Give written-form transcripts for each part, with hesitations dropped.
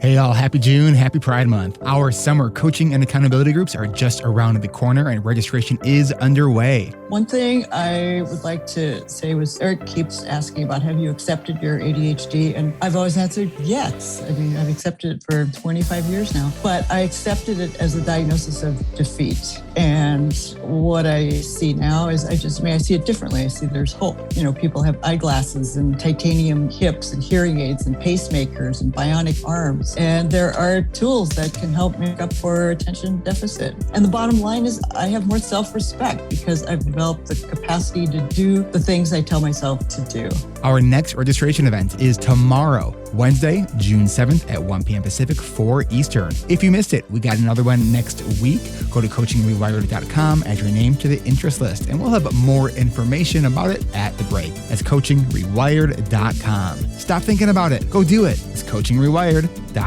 Hey y'all, happy June, happy Pride Month. Our summer coaching and accountability groups are just around the corner and registration is underway. One thing I would like to say was Eric keeps asking about, have you accepted your ADHD? And I've always answered yes. I mean, I've accepted it for 25 years now, but I accepted it as a diagnosis of defeat. And what I see now is I see it differently. I see there's hope. You know, people have eyeglasses and titanium hips and hearing aids and pacemakers and bionic arms. And there are tools that can help make up for attention deficit. And the bottom line is I have more self-respect because I've developed the capacity to do the things I tell myself to do. Our next registration event is tomorrow, Wednesday, June 7th at 1 p.m. Pacific, 4 Eastern. If you missed it, we got another one next week. Go to coachingrewired.com, add your name to the interest list, and we'll have more information about it at the break. That's coachingrewired.com. Stop thinking about it. Go do it. It's coachingrewired.com.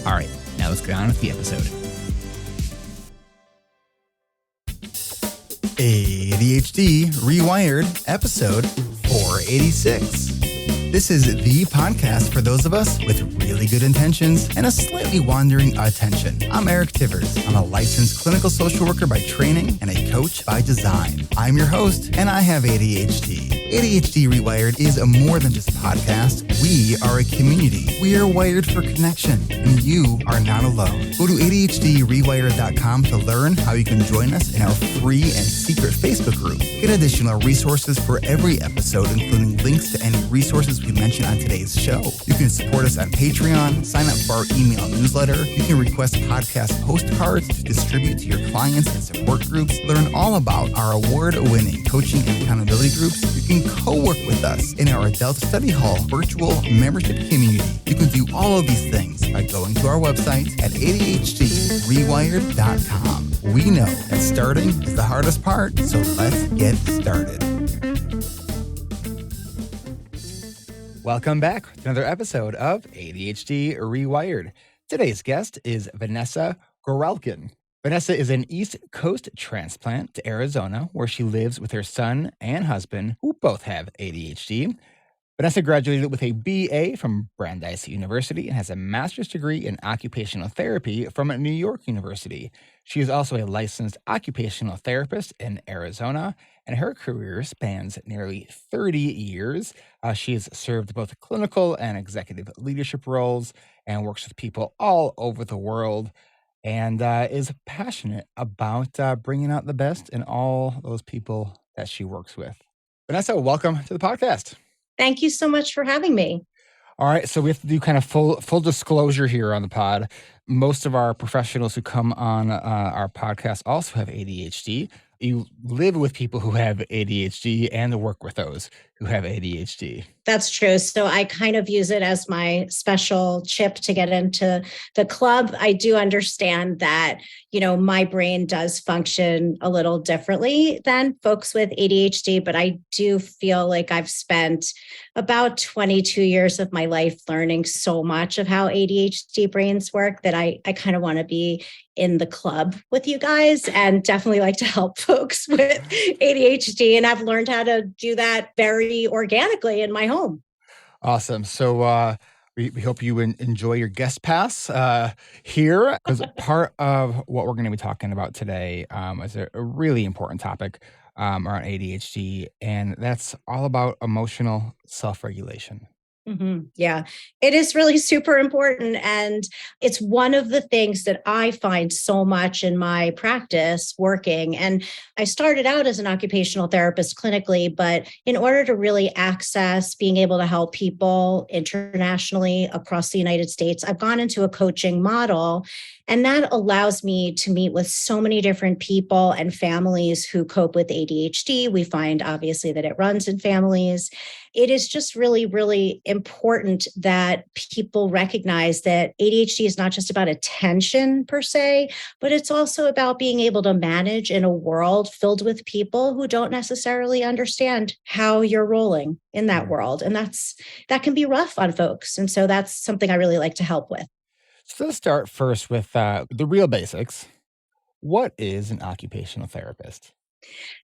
All right, now let's get on with the episode. ADHD Rewired, episode 486. This is the podcast for those of us with really good intentions and a slightly wandering attention. I'm Eric Tivers. I'm a licensed clinical social worker by training and a coach by design. I'm your host, and I have ADHD. ADHD Rewired is more than just a podcast. We are a community. We are wired for connection, and you are not alone. Go to ADHDrewired.com to learn how you can join us in our free and secret Facebook group. Get additional resources for every episode, including links to any resources we mention on today's show. You can support us on Patreon, sign up for our email newsletter. You can request podcast postcards to distribute to your clients and support groups. Learn all about our award-winning coaching and accountability groups. You can co-work with us in our Adult Study Hall virtual membership community. You can do all of these things by going to our website at ADHDrewired.com. We know that starting is the hardest part, so let's get started. Welcome back to another episode of ADHD Rewired. Today's guest is Vanessa Gorelkin. Vanessa is an East Coast transplant to Arizona, where she lives with her son and husband, who both have ADHD. Vanessa graduated with a BA from Brandeis University and has a master's degree in occupational therapy from New York University. She is also a licensed occupational therapist in Arizona, and her career spans nearly 30 years. She has served both clinical and executive leadership roles and works with people all over the world, and is passionate about bringing out the best in all those people that she works with. Vanessa, welcome to the podcast. Thank you so much for having me. All right, so we have to do kind of full disclosure here on the pod. Most of our professionals who come on our podcast also have ADHD. You live with people who have ADHD and work with those who have ADHD. That's true. So I kind of use it as my special chip to get into the club. I do understand that, my brain does function a little differently than folks with ADHD, but I do feel like I've spent about 22 years of my life learning so much of how ADHD brains work that I kind of want to be in the club with you guys and definitely like to help folks with ADHD. And I've learned how to do that very organically in my home. Awesome. So we hope you enjoy your guest pass here, because part of what we're going to be talking about today is a really important topic around ADHD, and that's all about emotional self-regulation. Mm-hmm. Yeah, it is really super important. And it's one of the things that I find so much in my practice working. And I started out as an occupational therapist clinically, but in order to really access being able to help people internationally across the United States, I've gone into a coaching model. And that allows me to meet with so many different people and families who cope with ADHD. We find obviously that it runs in families. It is just really, really important that people recognize that ADHD is not just about attention per se, but it's also about being able to manage in a world filled with people who don't necessarily understand how you're rolling in that world. And that can be rough on folks. And so that's something I really like to help with. So let's start first with the real basics. What is an occupational therapist?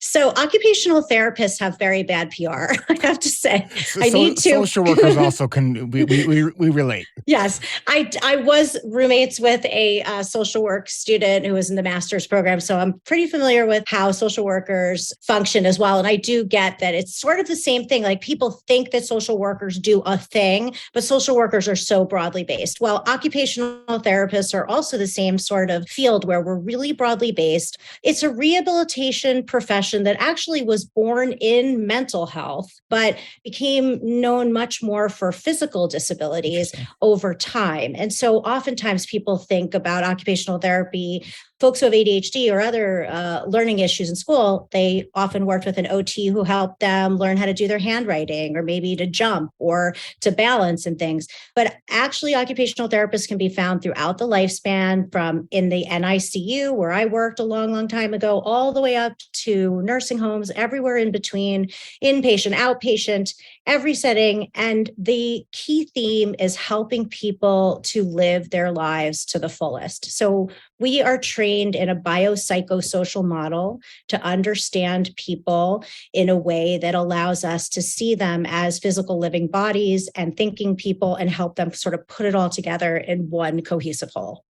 So occupational therapists have very bad PR, I have to say. So, I need to. social workers also can, we relate. Yes, I was roommates with a social work student who was in the master's program. So I'm pretty familiar with how social workers function as well. And I do get that it's sort of the same thing. Like people think that social workers do a thing, but social workers are so broadly based. Well, occupational therapists are also the same sort of field where we're really broadly based. It's a rehabilitation profession that actually was born in mental health, but became known much more for physical disabilities over time. And so oftentimes people think about occupational therapy, folks who have ADHD or other learning issues in school, they often worked with an OT who helped them learn how to do their handwriting or maybe to jump or to balance and things. But actually, occupational therapists can be found throughout the lifespan, from in the NICU, where I worked a long, long time ago, all the way up to nursing homes, everywhere in between, inpatient, outpatient, every setting. And the key theme is helping people to live their lives to the fullest. So we are trained in a biopsychosocial model to understand people in a way that allows us to see them as physical living bodies and thinking people and help them sort of put it all together in one cohesive whole.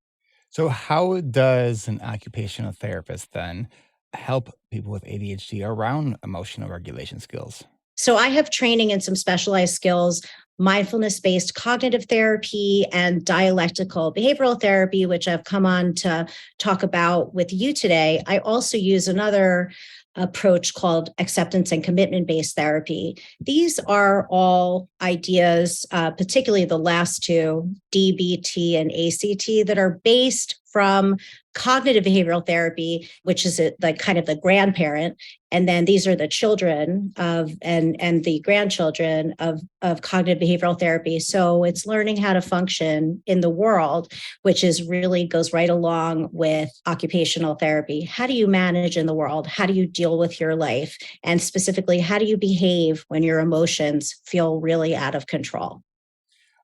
So how does an occupational therapist then help people with ADHD around emotional regulation skills? So I have training in some specialized skills, mindfulness-based cognitive therapy and dialectical behavioral therapy, which I've come on to talk about with you today. I also use another approach called acceptance and commitment-based therapy. These are all ideas, particularly the last two, DBT and ACT, that are based from cognitive behavioral therapy, which is like kind of the grandparent. And then these are the children of and the grandchildren of cognitive behavioral therapy. So it's learning how to function in the world, which is really goes right along with occupational therapy. How do you manage in the world? How do you deal with your life? And specifically, how do you behave when your emotions feel really out of control?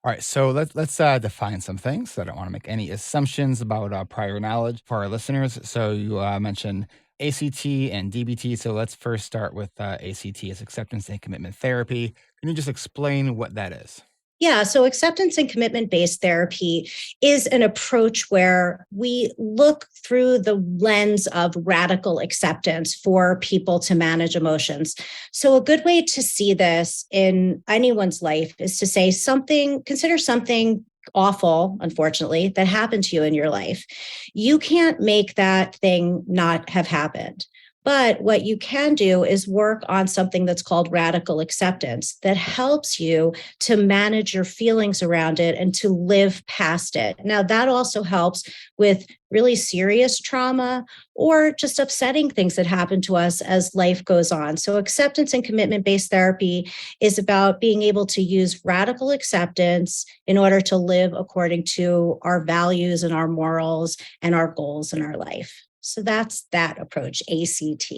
All right, so let's define some things. I don't want to make any assumptions about prior knowledge for our listeners. So you mentioned ACT and DBT. So let's first start with ACT as acceptance and commitment therapy. Can you just explain what that is? Yeah, so acceptance and commitment-based therapy is an approach where we look through the lens of radical acceptance for people to manage emotions. So a good way to see this in anyone's life is to say consider something awful, unfortunately, that happened to you in your life. You can't make that thing not have happened. But what you can do is work on something that's called radical acceptance that helps you to manage your feelings around it and to live past it. Now, that also helps with really serious trauma or just upsetting things that happen to us as life goes on. So acceptance and commitment-based therapy is about being able to use radical acceptance in order to live according to our values and our morals and our goals in our life. So that's that approach, ACT.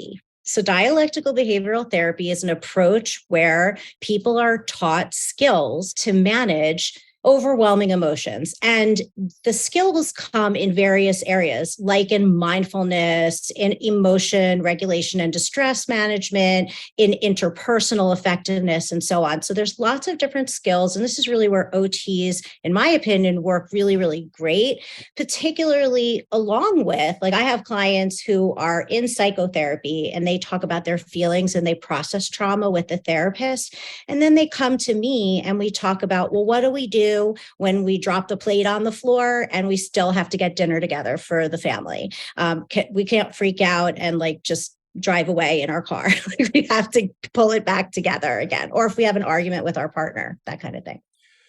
So dialectical behavioral therapy is an approach where people are taught skills to manage overwhelming emotions. And the skills come in various areas, like in mindfulness, in emotion regulation and distress management, in interpersonal effectiveness, and so on. So there's lots of different skills. And this is really where OTs, in my opinion, work really, really great, particularly along with, like I have clients who are in psychotherapy and they talk about their feelings and they process trauma with the therapist. And then they come to me and we talk about, well, what do we do when we drop the plate on the floor and we still have to get dinner together for the family? We can't freak out and like just drive away in our car. We have to pull it back together again. Or if we have an argument with our partner, that kind of thing.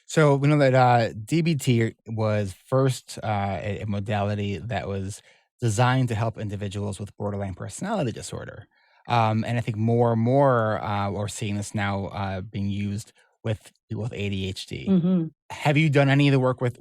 So we know that DBT was first a modality that was designed to help individuals with borderline personality disorder. And I think more and more we're seeing this now being used with people with ADHD. Mm-hmm. Have you done any of the work with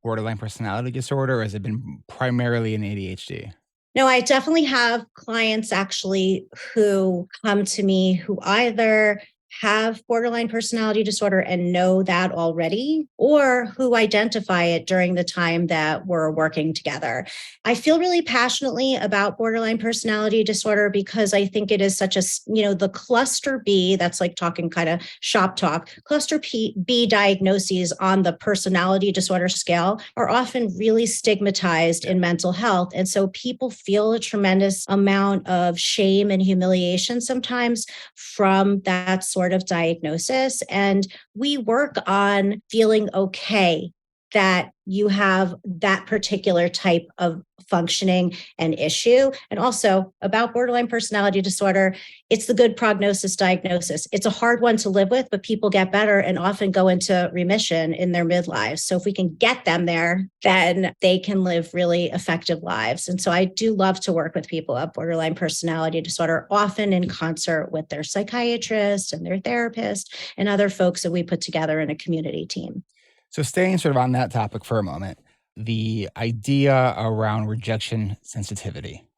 borderline personality disorder, or has it been primarily in ADHD? No, I definitely have clients actually who come to me who either have borderline personality disorder and know that already, or who identify it during the time that we're working together. I feel really passionately about borderline personality disorder because I think it is such a, the cluster B, that's like talking kind of shop talk, cluster B diagnoses on the personality disorder scale are often really stigmatized in mental health. And so people feel a tremendous amount of shame and humiliation sometimes from that sort of diagnosis. And we work on feeling okay that you have that particular type of functioning and issue. And also about borderline personality disorder, it's the good prognosis diagnosis. It's a hard one to live with, but people get better and often go into remission in their midlives. So if we can get them there, then they can live really effective lives. And so I do love to work with people with borderline personality disorder, often in concert with their psychiatrist and their therapist and other folks that we put together in a community team. So staying sort of on that topic for a moment, the idea around rejection sensitivity.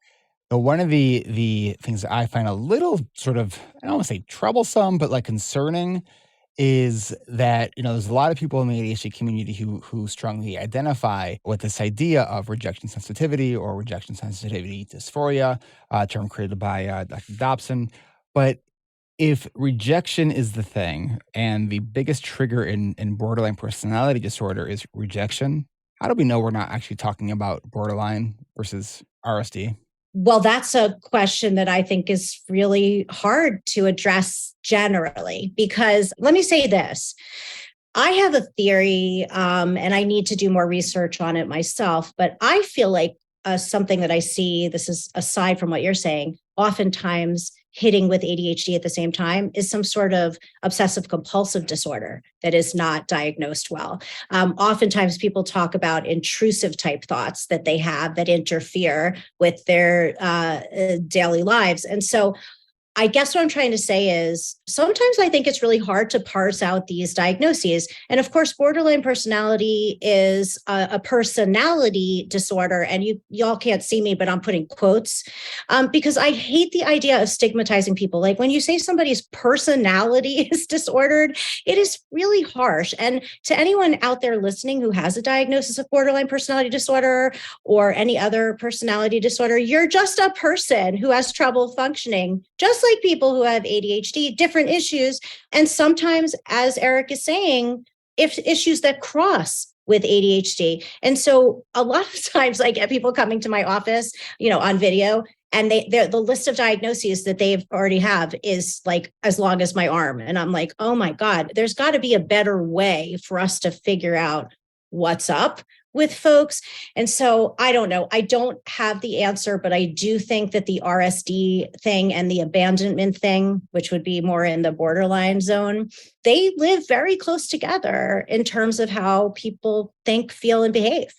So one of the things that I find a little sort of, I don't want to say troublesome, but like concerning is that, there's a lot of people in the ADHD community who strongly identify with this idea of rejection sensitivity or rejection sensitivity dysphoria, a term created by Dr. Dobson. But if rejection is the thing and the biggest trigger in borderline personality disorder is rejection, how do we know we're not actually talking about borderline versus RSD? Well, that's a question that I think is really hard to address generally, because let me say this. I have a theory, and I need to do more research on it myself, but I feel like something that I see, this is aside from what you're saying, oftentimes hitting with ADHD at the same time is some sort of obsessive compulsive disorder that is not diagnosed well. Oftentimes people talk about intrusive type thoughts that they have that interfere with their daily lives. And so I guess what I'm trying to say is sometimes I think it's really hard to parse out these diagnoses. And of course, borderline personality is a personality disorder. And y'all can't see me, but I'm putting quotes because I hate the idea of stigmatizing people. Like when you say somebody's personality is disordered, it is really harsh. And to anyone out there listening who has a diagnosis of borderline personality disorder or any other personality disorder, you're just a person who has trouble functioning, just like people who have ADHD, different issues. And sometimes, as Eric is saying, if issues that cross with ADHD. And so a lot of times I get people coming to my office, on video, and the list of diagnoses that they've already have is like as long as my arm. And I'm like, oh my God, there's got to be a better way for us to figure out what's up with folks. And so I don't know. I don't have the answer, but I do think that the RSD thing and the abandonment thing, which would be more in the borderline zone, they live very close together in terms of how people think, feel, and behave.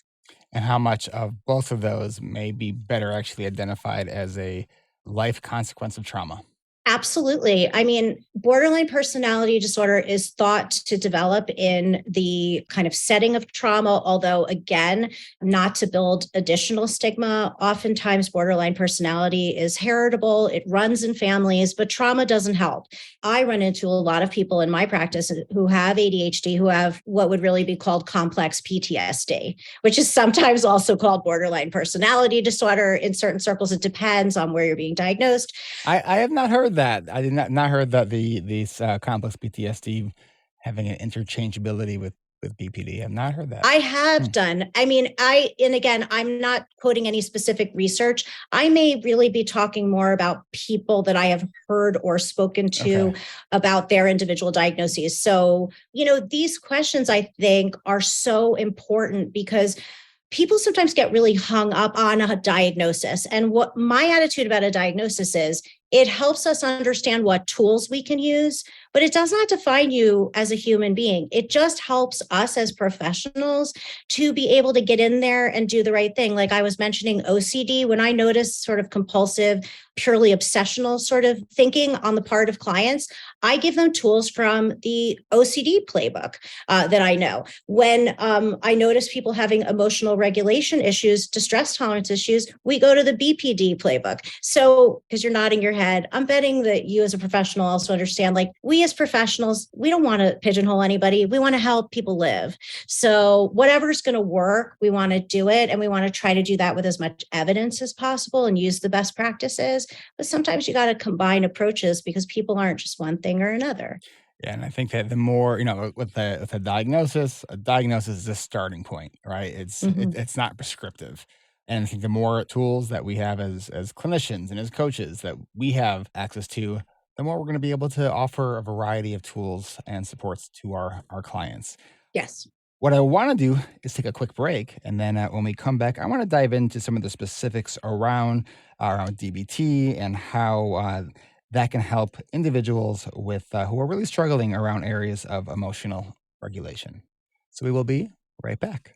And how much of both of those may be better actually identified as a life consequence of trauma. Absolutely. I mean, borderline personality disorder is thought to develop in the kind of setting of trauma, although again, not to build additional stigma. Oftentimes, borderline personality is heritable. It runs in families, but trauma doesn't help. I run into a lot of people in my practice who have ADHD, who have what would really be called complex PTSD, which is sometimes also called borderline personality disorder. In certain circles, it depends on where you're being diagnosed. I have not heard that. I did not heard that these complex PTSD having an interchangeability with BPD. I've not heard that. I have done. I mean, and again, I'm not quoting any specific research. I may really be talking more about people that I have heard or spoken to about their individual diagnoses. So, these questions I think are so important because people sometimes get really hung up on a diagnosis. And what my attitude about a diagnosis is, it helps us understand what tools we can use, but it does not define you as a human being. It just helps us as professionals to be able to get in there and do the right thing. Like I was mentioning OCD, when I notice sort of compulsive, purely obsessional sort of thinking on the part of clients, I give them tools from the OCD playbook that I know. When I notice people having emotional regulation issues, distress tolerance issues, we go to the BPD playbook. So, because you're nodding your head, head, I'm betting that you as a professional also understand, like, we as professionals, we don't want to pigeonhole anybody. We want to help people live. So whatever's going to work, we want to do it. And we want to try to do that with as much evidence as possible and use the best practices. But sometimes you got to combine approaches because people aren't just one thing or another. Yeah, and I think that the more, with the diagnosis, a diagnosis is a starting point, right? It's not prescriptive. And I think the more tools that we have as clinicians and as coaches that we have access to, the more we're going to be able to offer a variety of tools and supports to our clients. Yes. What I want to do is take a quick break, and then when we come back, I want to dive into some of the specifics around DBT and how that can help individuals with who are really struggling around areas of emotional regulation. So we will be right back.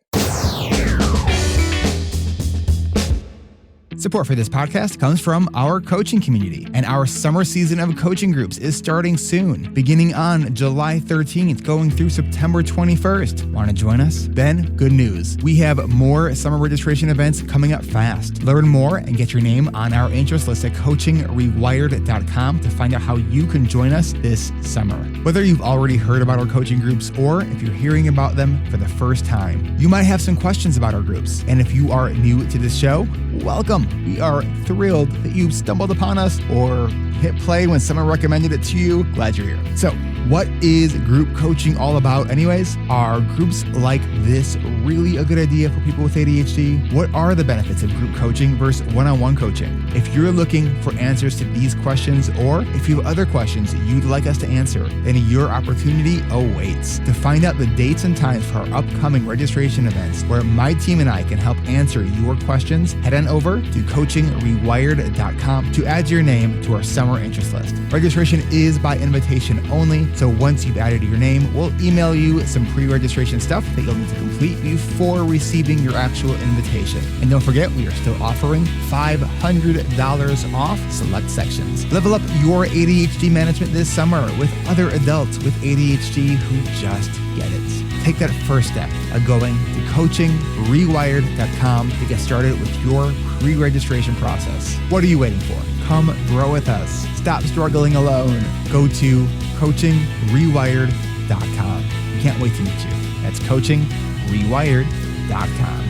Support for this podcast comes from our coaching community, and our summer season of coaching groups is starting soon, beginning on July 13th, going through September 21st. Want to join us? Then, good news. We have more summer registration events coming up fast. Learn more and get your name on our interest list at coachingrewired.com to find out how you can join us this summer. Whether you've already heard about our coaching groups or if you're hearing about them for the first time, you might have some questions about our groups. And if you are new to this show, welcome. We are thrilled that you stumbled upon us or hit play when someone recommended it to you. Glad you're here. So, what is group coaching all about anyways? Are groups like this really a good idea for people with ADHD? What are the benefits of group coaching versus one-on-one coaching? If you're looking for answers to these questions, or if you have other questions you'd like us to answer, then your opportunity awaits. To find out the dates and times for our upcoming registration events where my team and I can help answer your questions, head on over to coachingrewired.com to add your name to our summer interest list. Registration is by invitation only, so once you've added your name, we'll email you some pre-registration stuff that you'll need to complete before receiving your actual invitation. And don't forget, we are still offering $500 off select sections. Level up your ADHD management this summer with other adults with ADHD who just get it. Take that first step of going to coachingrewired.com to get started with your pre-registration process. What are you waiting for? Come grow with us. Stop struggling alone. Go to coachingrewired.com. We can't wait to meet you. That's coachingrewired.com.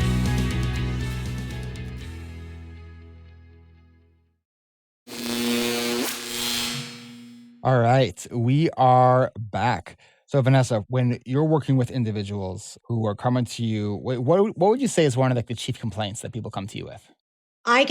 All right, we are back. So Vanessa, when you're working with individuals who are coming to you, what would you say is one of the chief complaints that people come to you with? I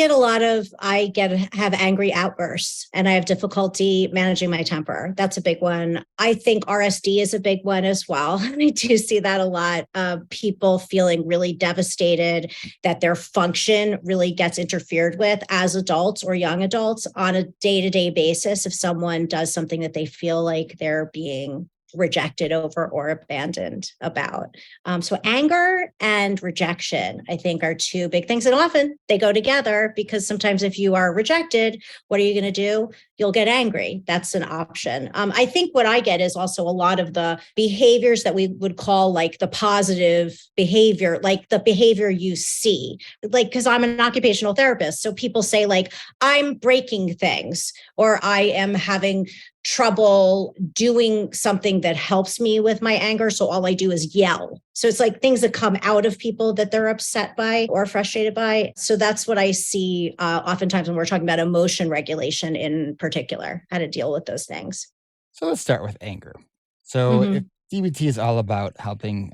have angry outbursts and I have difficulty managing my temper. That's a big one. I think RSD is a big one as well. I do see that a lot of people feeling really devastated that their function really gets interfered with as adults or young adults on a day-to-day basis if someone does something that they feel like they're being rejected over or abandoned about. So anger and rejection, I think, are two big things. And often they go together because sometimes if you are rejected, what are you going to do? You'll get angry. That's an option. I think what I get is also a lot of the behaviors that we would call like the positive behavior, like the behavior you see, like, because I'm an occupational therapist. So people say like, I'm breaking things or I am having trouble doing something that helps me with my anger. So all I do is yell. So it's like things that come out of people that they're upset by or frustrated by. So that's what I see oftentimes when we're talking about emotion regulation in particular, how to deal with those things. So let's start with anger. So if DBT is all about helping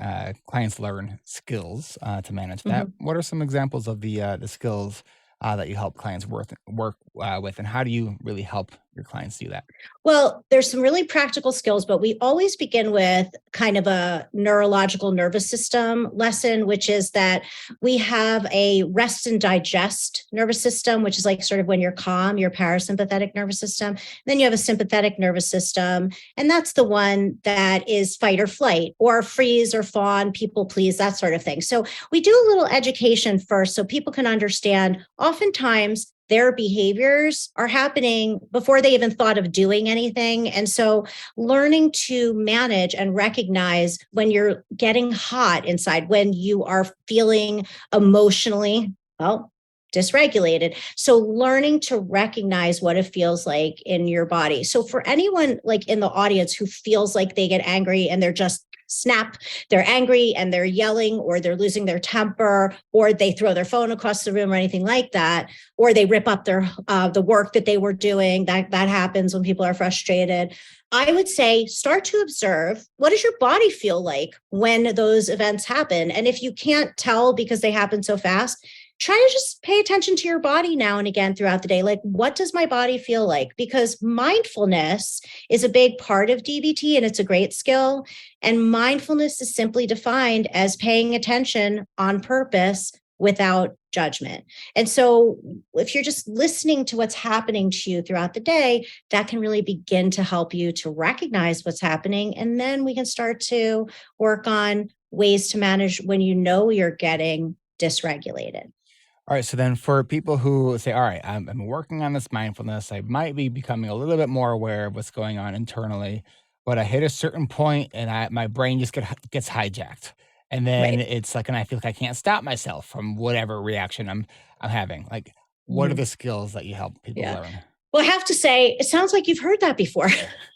clients learn skills to manage that, what are some examples of the skills that you help clients work with, and how do you really help your clients do that? Well, there's some really practical skills, but we always begin with kind of a neurological nervous system lesson, which is that we have a rest and digest nervous system, which is like sort of when you're calm, your parasympathetic nervous system. And then you have a sympathetic nervous system, and that's the one that is fight or flight or freeze or fawn, people please, that sort of thing. So we do a little education first so people can understand oftentimes their behaviors are happening before they even thought of doing anything. And so learning to manage and recognize when you're getting hot inside, when you are feeling emotionally, well, dysregulated. So learning to recognize what it feels like in your body. So for anyone like in the audience who feels like they get angry and they're just they're angry and they're yelling, or they're losing their temper, or they throw their phone across the room or anything like that, or they rip up their the work that they were doing. That happens when people are frustrated. I would say start to observe, what does your body feel like when those events happen? And if you can't tell because they happen so fast, try to just pay attention to your body now and again throughout the day. Like, what does my body feel like? Because mindfulness is a big part of DBT, and it's a great skill. And mindfulness is simply defined as paying attention on purpose without judgment. And so if you're just listening to what's happening to you throughout the day, that can really begin to help you to recognize what's happening. And then we can start to work on ways to manage when you know you're getting dysregulated. All right. So then for people who say, all right, I'm working on this mindfulness, I might be becoming a little bit more aware of what's going on internally, but I hit a certain point and my brain just gets hijacked. And then it's like, and I feel like I can't stop myself from whatever reaction I'm having. Like, what are the skills that you help people learn? Well, I have to say, it sounds like you've heard that before.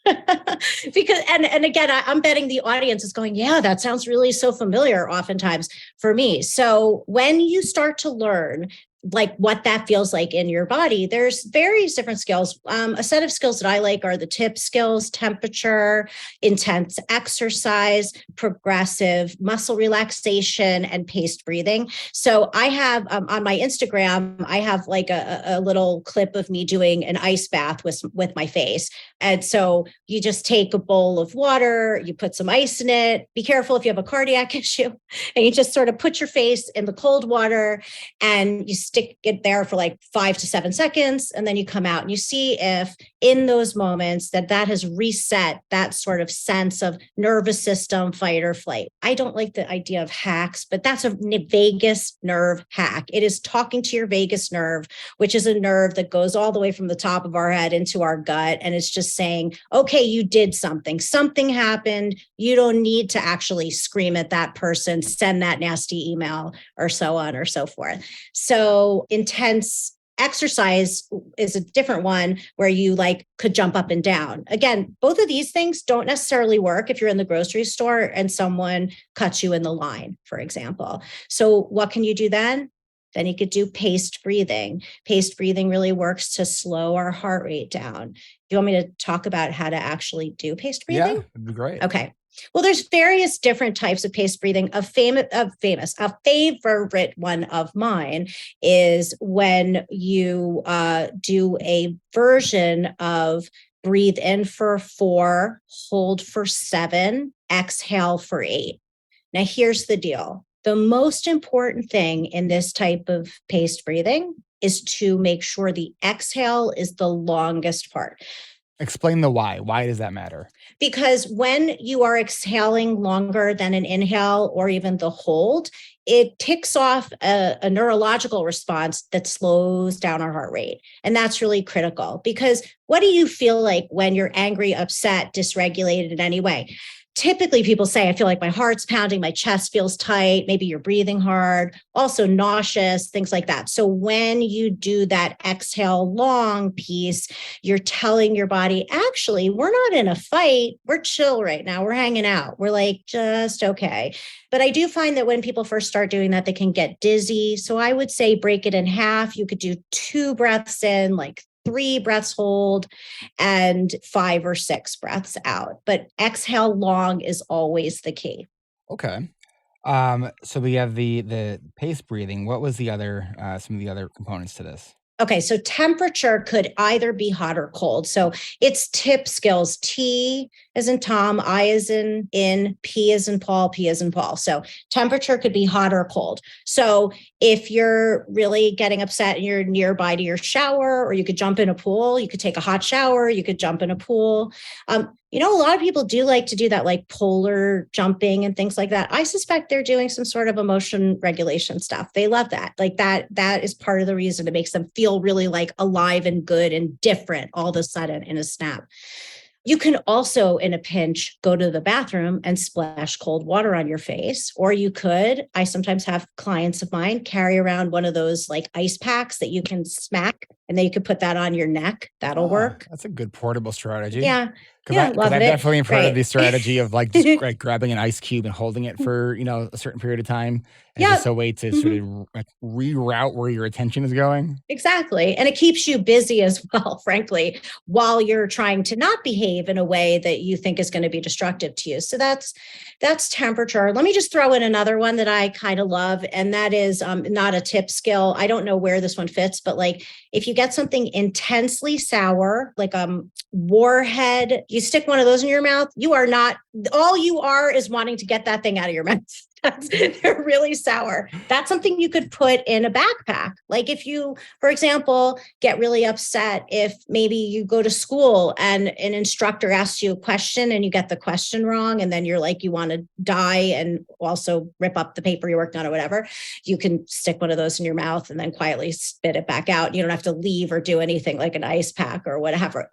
Because, and again, I'm betting the audience is going, yeah, that sounds really so familiar oftentimes for me. So when you start to learn like what that feels like in your body, there's various different skills. A set of skills that I like are the TIP skills: temperature, intense exercise, progressive muscle relaxation, and paced breathing. So I have on my Instagram, I have like a little clip of me doing an ice bath with my face. And so you just take a bowl of water, you put some ice in it. Be careful if you have a cardiac issue, and you just sort of put your face in the cold water and you stick it there for like 5 to 7 seconds. And then you come out and you see if in those moments that has reset that sort of sense of nervous system, fight or flight. I don't like the idea of hacks, but that's a vagus nerve hack. It is talking to your vagus nerve, which is a nerve that goes all the way from the top of our head into our gut. And it's just saying, okay, you did something happened. You don't need to actually scream at that person, send that nasty email, or so on or so forth. So intense exercise is a different one where you like could jump up and down. Again, both of these things don't necessarily work if you're in the grocery store and someone cuts you in the line, for example. So what can you do then? Then you could do paced breathing. Paced breathing really works to slow our heart rate down. Do you want me to talk about how to actually do paced breathing? Yeah, that'd be great. Okay. Well, there's various different types of paced breathing. A favorite one of mine is when you do a version of breathe in for 4, hold for 7, exhale for 8. Now, here's the deal. The most important thing in this type of paced breathing is to make sure the exhale is the longest part. Explain the why. Why does that matter? Because when you are exhaling longer than an inhale or even the hold, it ticks off a neurological response that slows down our heart rate. And that's really critical, because what do you feel like when you're angry, upset, dysregulated in any way? Typically, people say, I feel like my heart's pounding, my chest feels tight, maybe you're breathing hard, also nauseous, things like that. So when you do that exhale long piece, you're telling your body, actually, we're not in a fight. We're chill right now. We're hanging out. We're like, just okay. But I do find that when people first start doing that, they can get dizzy. So I would say break it in half. You could do 2 breaths in, like 3 breaths hold, and 5 or 6 breaths out. But exhale long is always the key. Okay. So we have the pace breathing. What was the other some of the other components to this? Okay, so temperature could either be hot or cold. So it's TIP skills: T as in Tom, I as in, P as in Paul, P as in Paul. So temperature could be hot or cold. So if you're really getting upset and you're nearby to your shower, or you could jump in a pool, you could take a hot shower, you could jump in a pool. A lot of people do like to do that, like polar jumping and things like that. I suspect they're doing some sort of emotion regulation stuff. They love that. Like that is part of the reason it makes them feel really like alive and good and different all of a sudden in a snap. You can also, in a pinch, go to the bathroom and splash cold water on your face. Or you could, I sometimes have clients of mine carry around one of those like ice packs that you can smack, and then you could put that on your neck. That'll work. That's a good portable strategy. Yeah. Because Yeah, because love I it. definitely have heard of Right. the strategy of like just like grabbing an ice cube and holding it for, a certain period of time as Yeah. just a way to sort of like reroute where your attention is going. Exactly. And it keeps you busy as well, frankly, while you're trying to not behave in a way that you think is going to be destructive to you. So that's temperature. Let me just throw in another one that I kind of love, and that is not a tip skill. I don't know where this one fits, but like if you get something intensely sour, like warhead, you stick one of those in your mouth, you are not, all you are is wanting to get that thing out of your mouth. They're really sour. That's something you could put in a backpack. Like if you, for example, get really upset if maybe you go to school and an instructor asks you a question and you get the question wrong, and then you're like, you want to die and also rip up the paper you're working on or whatever, you can stick one of those in your mouth and then quietly spit it back out. You don't have to leave or do anything like an ice pack or whatever.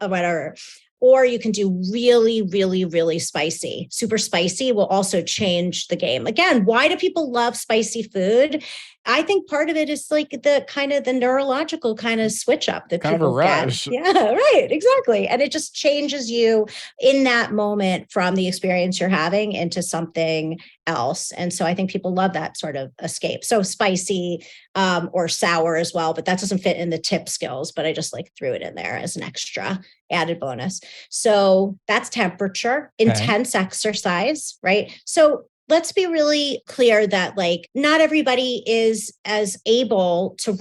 Or you can do really, really, really spicy. Super spicy will also change the game. Again, why do people love spicy food? I think part of it is like the kind of the neurological kind of switch up that kind people of a rush. get. Yeah, right, exactly. And it just changes you in that moment from the experience you're having into something else. And so I think people love that sort of escape. So spicy or sour as well, but that doesn't fit in the tip skills, but I just like threw it in there as an extra added bonus. So that's temperature, intense exercise, right? So let's be really clear that like not everybody is as able to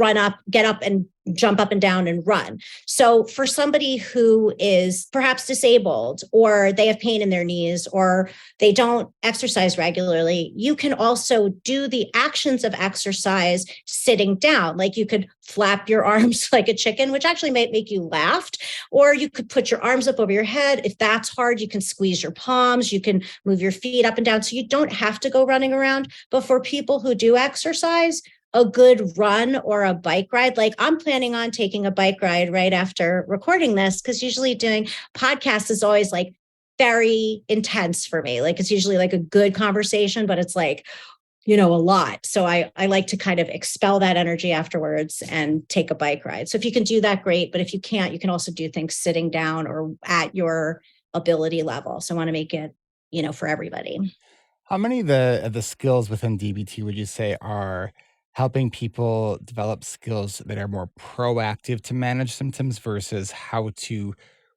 get up and jump up and down and run. So for somebody who is perhaps disabled, or they have pain in their knees, or they don't exercise regularly, you can also do the actions of exercise sitting down. Like you could flap your arms like a chicken, which actually might make you laugh, or you could put your arms up over your head. If that's hard, you can squeeze your palms, you can move your feet up and down. So you don't have to go running around. But for people who do exercise, a good run or a bike ride. Like I'm planning on taking a bike ride right after recording this, because usually doing podcasts is always like very intense for me. Like it's usually like a good conversation, but it's like, a lot. So I like to kind of expel that energy afterwards and take a bike ride. So if you can do that, great. But if you can't, you can also do things sitting down or at your ability level. So I want to make it, for everybody. How many of the skills within DBT would you say are helping people develop skills that are more proactive to manage symptoms versus how to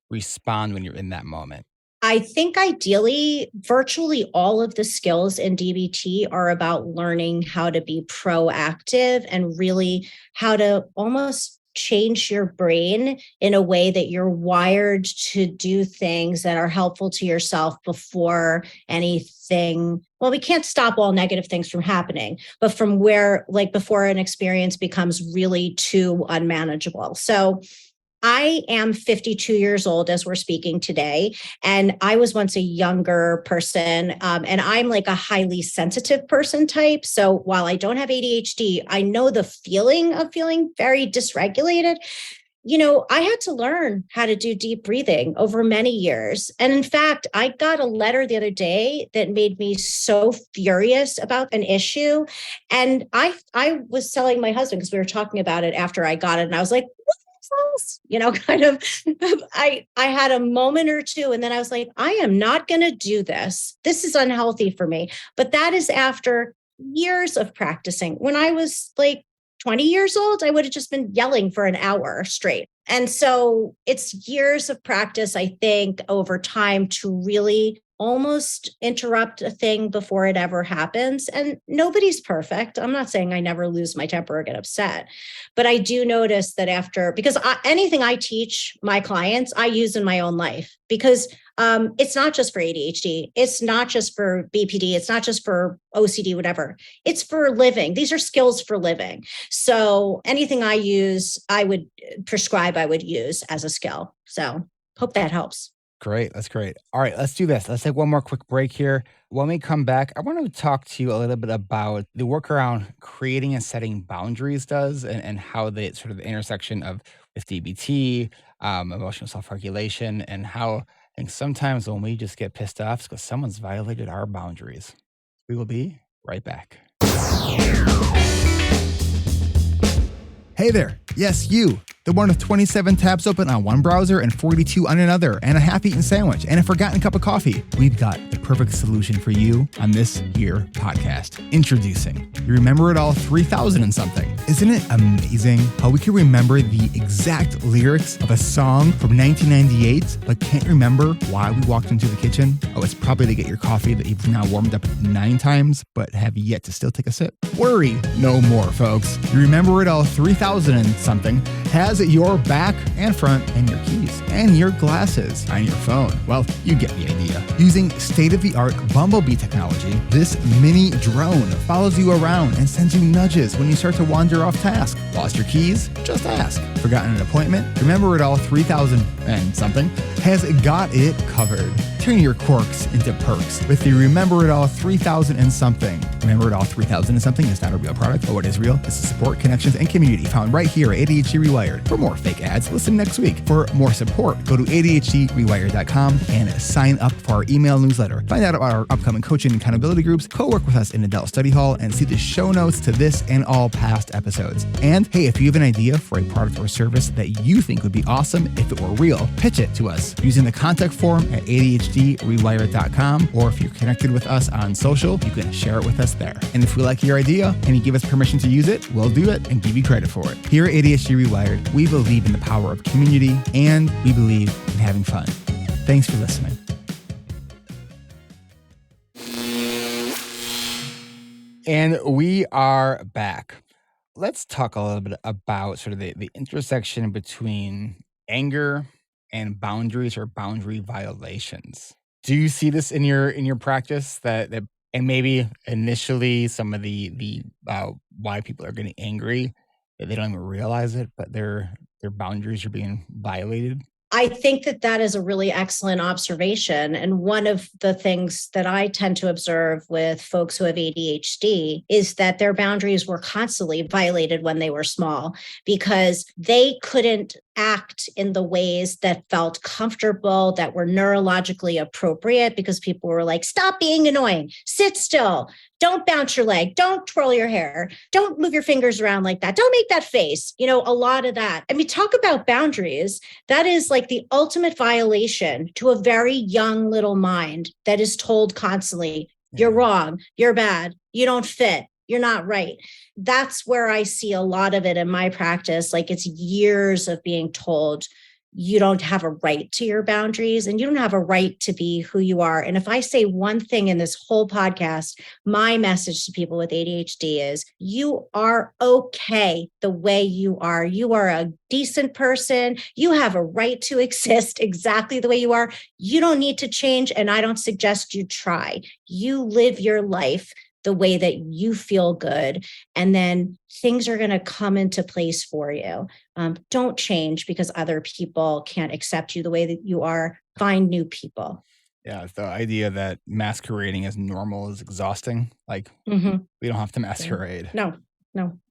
respond when you're in that moment? I think ideally, virtually all of the skills in DBT are about learning how to be proactive and really how to almost change your brain in a way that you're wired to do things that are helpful to yourself before anything. Well, we can't stop all negative things from happening, but from where, like before an experience becomes really too unmanageable. So I am 52 years old as we're speaking today, and I was once a younger person, and I'm like a highly sensitive person type. So while I don't have ADHD, I know the feeling of feeling very dysregulated. I had to learn how to do deep breathing over many years. And in fact, I got a letter the other day that made me so furious about an issue. And I was telling my husband, because we were talking about it after I got it, and I was like, kind of, I had a moment or two, and then I was like, I am not going to do this. This is unhealthy for me. But that is after years of practicing. When I was like 20 years old, I would have just been yelling for an hour straight. And so it's years of practice, I think, over time to really almost interrupt a thing before it ever happens. And nobody's perfect. I'm not saying I never lose my temper or get upset, but I do notice that because anything I teach my clients, I use in my own life, because it's not just for ADHD. It's not just for BPD. It's not just for OCD, whatever. It's for living. These are skills for living. So anything I use, I would use as a skill. So hope that helps. Great. That's great. All right, let's do this. Let's take one more quick break here. When we come back, I want to talk to you a little bit about the work around creating and setting boundaries does, and how the sort of the intersection of with DBT, emotional self-regulation, and how And sometimes when we just get pissed off, it's because someone's violated our boundaries. We will be right back. Hey there. Yes, you. The one with 27 tabs open on one browser and 42 on another, and a half-eaten sandwich and a forgotten cup of coffee. We've got the perfect solution for you on this here podcast. Introducing You Remember It All 3000 and something. Isn't it amazing how we can remember the exact lyrics of a song from 1998, but can't remember why we walked into the kitchen? Oh, it's probably to get your coffee that you've now warmed up 9 times, but have yet to still take a sip. Worry no more, folks. You Remember It All 3000 and something has your back and front and your keys and your glasses on your phone. Well, you get the idea. Using state-of-the-art Bumblebee technology, this mini drone follows you around and sends you nudges when you start to wander off task. Lost your keys? Just ask. Forgotten an appointment? Remember It All 3000 and something has got it covered. Turn your quirks into perks with the Remember It All 3000 and something. Remember It All 3000 and something is not a real product, but what is real is the support, connections, and community found right here at ADHD Rewired. For more fake ads, listen next week. For more support, go to ADHDrewired.com and sign up for our email newsletter. Find out about our upcoming coaching and accountability groups, co-work with us in Adult Study Hall, and see the show notes to this and all past episodes. And hey, if you have an idea for a product or service that you think would be awesome if it were real, pitch it to us using the contact form at ADHDrewired.com, or if you're connected with us on social, you can share it with us there. And if we like your idea and you give us permission to use it, we'll do it and give you credit for it. Here at ADHD Rewired, we believe in the power of community and we believe in having fun. Thanks for listening. And we are back. Let's talk a little bit about sort of the intersection between anger and boundaries or boundary violations. Do you see this in your practice that and maybe initially some of the why people are getting angry, that they don't even realize it, but their boundaries are being violated? I think that is a really excellent observation. And one of the things that I tend to observe with folks who have ADHD is that their boundaries were constantly violated when they were small because they couldn't act in the ways that felt comfortable, that were neurologically appropriate, because people were like, stop being annoying, sit still, don't bounce your leg, don't twirl your hair, don't move your fingers around like that, don't make that face. A lot of that. I mean, talk about boundaries. That is like the ultimate violation to a very young little mind that is told constantly, you're wrong, you're bad, you don't fit, you're not right. That's where I see a lot of it in my practice. Like, it's years of being told you don't have a right to your boundaries and you don't have a right to be who you are. And if I say one thing in this whole podcast, my message to people with ADHD is you are okay the way you are. You are a decent person. You have a right to exist exactly the way you are. You don't need to change. And I don't suggest you try. You live your life the way that you feel good. And then things are going to come into place for you. Don't change because other people can't accept you the way that you are. Find new people. Yeah, the idea that masquerading as normal is exhausting. Like, we don't have to masquerade. No,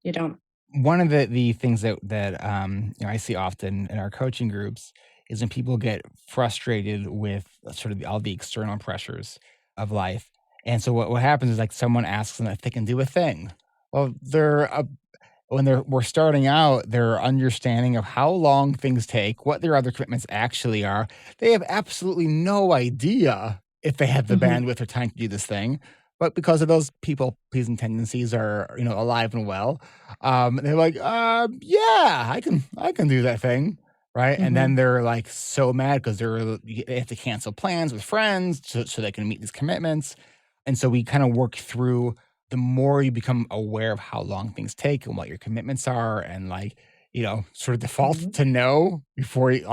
you don't. One of the things that I see often in our coaching groups is when people get frustrated with sort of all the external pressures of life. And so what happens is, like, someone asks them if they can do a thing. Well, when we're starting out, their understanding of how long things take, what their other commitments actually are, they have absolutely no idea if they have the bandwidth or time to do this thing. But because of those people-pleasing tendencies are, alive and well, they're like, yeah, I can do that thing. Right. And then they're like so mad because they have to cancel plans with friends so they can meet these commitments. And so we kind of work through, the more you become aware of how long things take and what your commitments are, and sort of default to no before you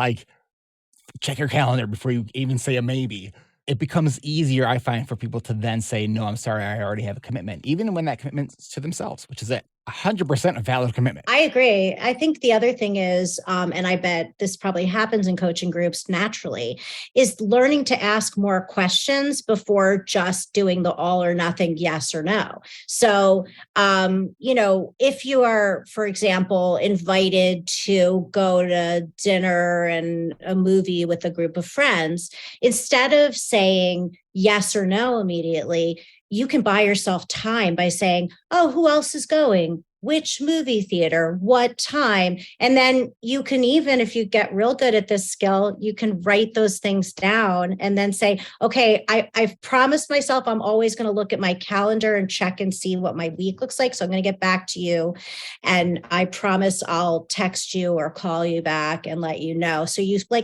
check your calendar before you even say a maybe. It becomes easier, I find, for people to then say, no, I'm sorry, I already have a commitment, even when that commitment's to themselves, which is it. 100% a valid commitment. I agree. I think the other thing is, and I bet this probably happens in coaching groups naturally, is learning to ask more questions before just doing the all or nothing yes or no. So, if you are, for example, invited to go to dinner and a movie with a group of friends, instead of saying yes or no immediately, you can buy yourself time by saying, oh, who else is going? Which movie theater, what time? And then you can, even if you get real good at this skill, you can write those things down and then say, okay, I've promised myself I'm always going to look at my calendar and check and see what my week looks like. So I'm going to get back to you. And I promise I'll text you or call you back and let you know. So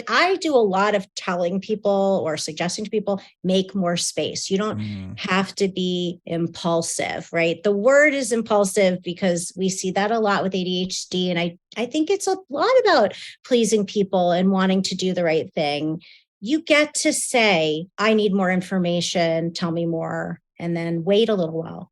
I do a lot of telling people or suggesting to people, make more space. You don't have to be impulsive, right? The word is impulsive because we see that a lot with ADHD. And I think it's a lot about pleasing people and wanting to do the right thing. You get to say, I need more information, tell me more, and then wait a little while.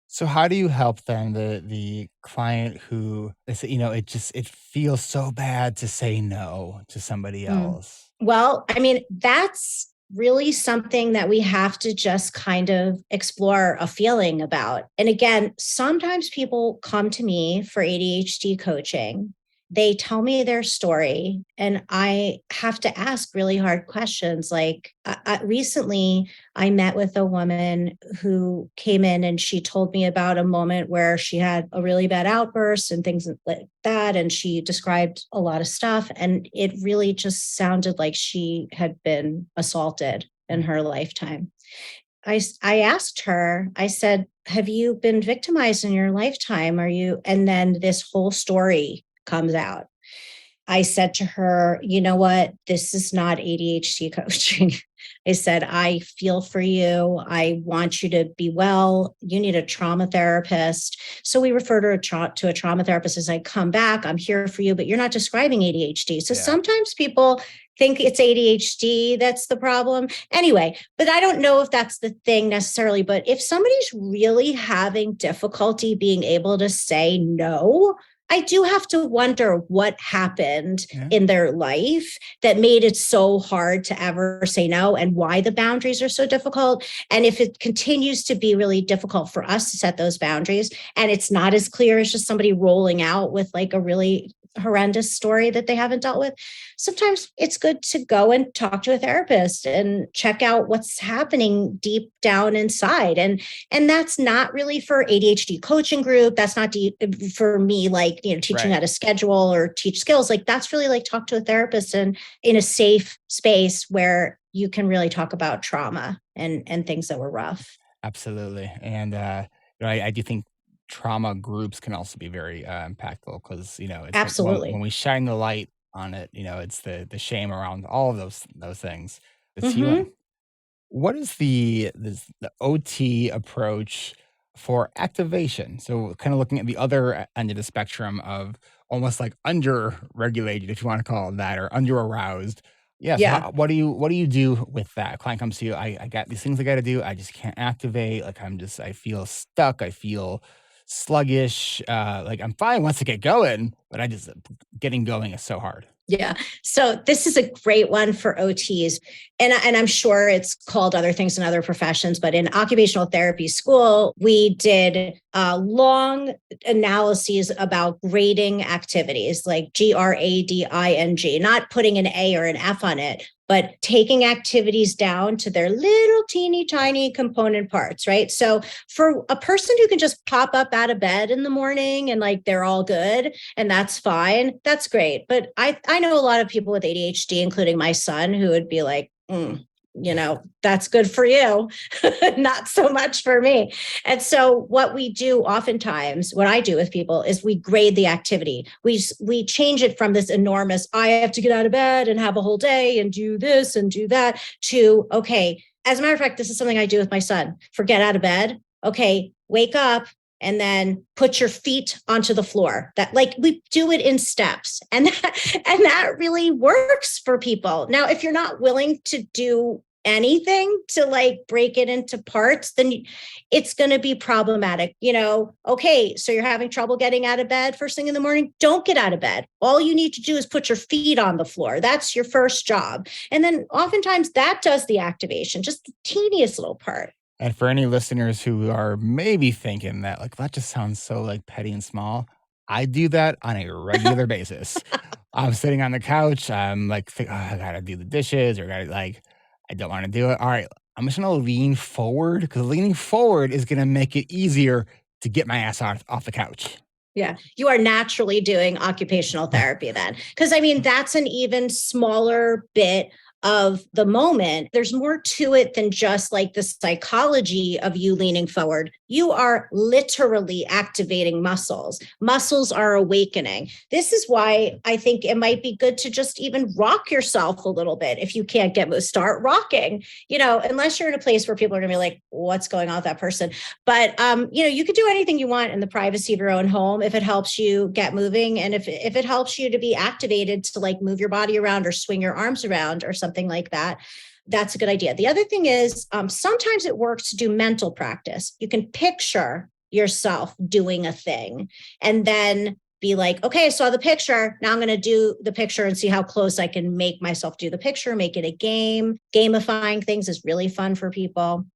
So how do you help then the client who it feels so bad to say no to somebody else? Well, I mean, that's really something that we have to just kind of explore a feeling about. And again, sometimes people come to me for ADHD coaching. They tell me their story, and I have to ask really hard questions. Like recently, I met with a woman who came in and she told me about a moment where she had a really bad outburst and things like that. And she described a lot of stuff. And it really just sounded like she had been assaulted in her lifetime. I asked her, I said, have you been victimized in your lifetime? And then this whole story comes out. I said to her, you know what? This is not ADHD coaching. I said, I feel for you. I want you to be well. You need a trauma therapist. So we referred her to a trauma therapist. As I come back, I'm here for you, but you're not describing ADHD. So sometimes people think it's ADHD that's the problem. Anyway, but I don't know if that's the thing necessarily. But if somebody's really having difficulty being able to say no, I do have to wonder what happened in their life that made it so hard to ever say no, and why the boundaries are so difficult. And if it continues to be really difficult for us to set those boundaries, and it's not as clear as just somebody rolling out with like a really horrendous story that they haven't dealt with, sometimes it's good to go and talk to a therapist and check out what's happening deep down inside. And that's not really for ADHD coaching group. That's not for me, like, teaching how to schedule or teach skills. Like, that's really like talk to a therapist and in a safe space where you can really talk about trauma and things that were rough. Absolutely. And I do think trauma groups can also be very impactful because it's Absolutely. like when we shine the light on it, it's the shame around all of those things. It's healing. What is the OT approach for activation? So kind of looking at the other end of the spectrum of almost like under-regulated, if you want to call it that, or under-aroused. Yes. Yeah. What do you do with that? A client comes to you, I got these things I got to do. I just can't activate. Like I feel stuck. I feel sluggish. Like I'm fine once I get going, but getting going is so hard. Yeah. So this is a great one for OTs. And I'm sure it's called other things in other professions, but in occupational therapy school, we did long analyses about grading activities, like GRADING, not putting an A or an F on it, but taking activities down to their little teeny tiny component parts, right? So for a person who can just pop up out of bed in the morning and like they're all good and that's fine, that's great. But I know a lot of people with ADHD, including my son, who would be like, that's good for you, not so much for me. And so what we do oftentimes, what I do with people is we grade the activity. We change it from this enormous, I have to get out of bed and have a whole day and do this and do that, to, okay, as a matter of fact, this is something I do with my son. Forget out of bed. Okay, wake up and then put your feet onto the floor. That, like, we do it in steps, and that really works for people. Now, if you're not willing to do anything to like break it into parts, then it's going to be problematic. Okay, so you're having trouble getting out of bed first thing in the morning. Don't get out of bed. All you need to do is put your feet on the floor. That's your first job. And then oftentimes that does the activation, just the teeniest little part. And for any listeners who are maybe thinking that, like, that just sounds so like petty and small, I do that on a regular basis. I'm sitting on the couch. I'm like, I gotta do the dishes, or I don't want to do it. All right, I'm just gonna lean forward, because leaning forward is gonna make it easier to get my ass off the couch. Yeah, you are naturally doing occupational therapy then. Because I mean, that's an even smaller bit of the moment. There's more to it than just like the psychology of you leaning forward. You are literally activating muscles. Muscles are awakening. This is why I think it might be good to just even rock yourself a little bit. If you can't start rocking, unless you're in a place where people are going to be like, what's going on with that person? But, you could do anything you want in the privacy of your own home if it helps you get moving. And if it helps you to be activated to like move your body around or swing your arms around or something like that, that's a good idea. The other thing is sometimes it works to do mental practice. You can picture yourself doing a thing and then be like, okay, I saw the picture. Now I'm going to do the picture and see how close I can make myself do the picture, make it a game. Gamifying things is really fun for people.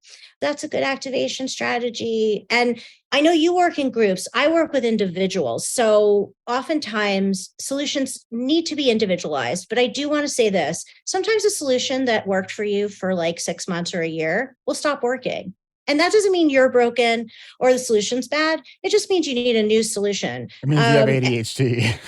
That's a good activation strategy. And I know you work in groups. I work with individuals. So oftentimes solutions need to be individualized. But I do want to say this. Sometimes a solution that worked for you for like 6 months or a year will stop working. And that doesn't mean you're broken or the solution's bad. It just means you need a new solution. It means you have ADHD.